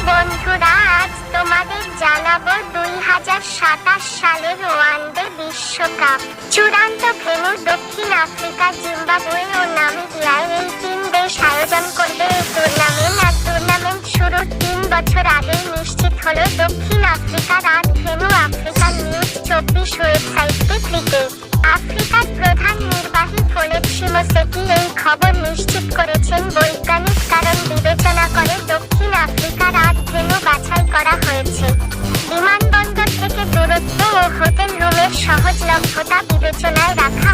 বন্ধুরা, আজ তোমাদের জানাবো 2027 সালের ওয়ানডে বিশ্বকাপ চূড়ান্ত ভেন্যু দক্ষিণ আফ্রিকা, জিম্বাবুয়ে ও নামিবিয়ায় এই তিন দেশ আয়োজন করবে এই টুর্নামেন্ট। আর টুর্নামেন্ট শুরুর 3 বছর আগেই নিশ্চিত হলো দক্ষিণ আফ্রিকার ভেন্যু। আফ্রিকান নিউজ 24 ওয়েবসাইটে ক্রিকেট আফ্রিকার প্রধান নির্বাহী ফলেটসি মোসেকি এই খবর নিশ্চিত করেছেন। বৈজ্ঞানিক কারণ বিবেচনা করে দক্ষিণ আফ্রিকার ভেন্যু বাছাই করা হয়েছে। বিমানবন্দর থেকে দূরত্ব ও হোটেল রুমের সহজলভ্যতা বিবেচনায় রাখা